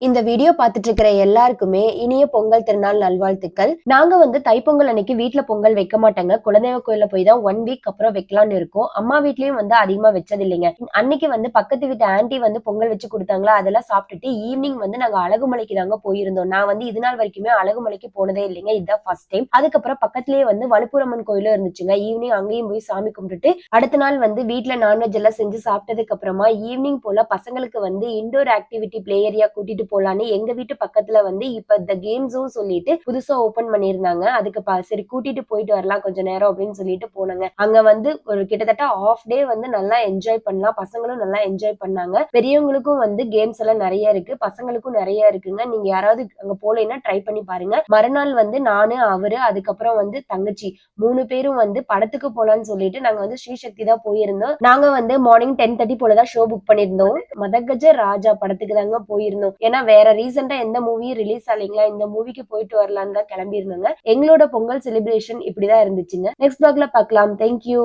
இந்த வீடியோ பார்த்துட்டு இருக்கிற எல்லாருக்குமே இனிய பொங்கல் திருநாள் நல்வாழ்த்துக்கள். நாங்க வந்து தைப்பொங்கல் அன்னைக்கு வீட்ல பொங்கல் வைக்க மாட்டாங்க. குலதெய்வ கோயில்ல போய் தான் 1 வீக் அப்புறம் வைக்கலாம்னு இருக்கோம். அம்மா வீட்லயும் வந்து அதிகமா வச்சது இல்லைங்க. அன்னைக்கு வந்து பக்கத்து வீட்டு ஆன்டி வந்து பொங்கல் வச்சு குடுத்தாங்களா, அதெல்லாம் சாப்பிட்டுட்டு ஈவினிங் வந்து நாங்க அழகுமலைக்கு தாங்க போயிருந்தோம். நான் வந்து இது நாள் வரைக்குமே அழகுமலைக்கு போனதே இல்லைங்க. இதுதான் ஃபர்ஸ்ட் டைம். அதுக்கப்புறம் பக்கத்திலேயே வந்து வலுப்பூரம்மன் கோயிலும் இருந்துச்சுங்க. ஈவினிங் அங்கேயும் போய் சாமி கும்பிட்டுட்டு, அடுத்த நாள் வந்து வீட்ல நான்வெஜ் எல்லாம் செஞ்சு சாப்பிட்டதுக்கு அப்புறமா ஈவினிங் போல பசங்களுக்கு வந்து இன்டோர் ஆக்டிவிட்டி பிளே ஏரியா கூட்டிட்டு போலான்னு எங்க வீட்டு பக்கத்துல வந்து இப்ப இந்த கேம் ஜோன் சொல்லிட்டு புதுசா ஓபன் பண்ணிருந்தாங்க. அதுக்கு சரி கூட்டிட்டு போயிட்டு வரலாம் கொஞ்ச நேரம் அப்படின்னு சொல்லிட்டு போனாங்க. அங்க வந்து ஒரு கிட்டத்தட்ட ஹாஃப் டே வந்து நல்லா என்ஜாய் பண்ணலாம். பசங்களும் நல்லா என்ஜாய் பண்ணாங்க. பெரியவங்களுக்கும் வந்து கேம்ஸ் எல்லாம் நிறைய இருக்கு. பசங்களுக்கும் நிறைய இருக்குங்க. நீங்க யாராவது அங்க போலேன்னா ட்ரை பண்ணி பாருங்க. மறுநாள் வந்து நானு, அவரு, அதுக்கப்புறம் வந்து தங்கச்சி 3 பேரும் வந்து படத்துக்கு போலான்னு சொல்லிட்டு நாங்க வந்து ஸ்ரீசக்தி தான் போயிருந்தோம். நாங்க வந்து மார்னிங் 10:30 போல தான் ஷோ புக் பண்ணியிருந்தோம். மதகஜ ராஜா படத்துக்கு தாங்க போயிருந்தோம். ஏன்னா வேற ரீசெண்டா எந்த மூவியும் ரிலீஸ் ஆகலைங்களா, இந்த மூவிக்கு போயிட்டு வரலான்னு தான் கிளம்பி இருந்தாங்க. எங்களோட பொங்கல் செலிப்ரேஷன் இப்படிதான் இருந்துச்சுங்க. நெக்ஸ்ட் vlogல பார்க்கலாம். Thank you.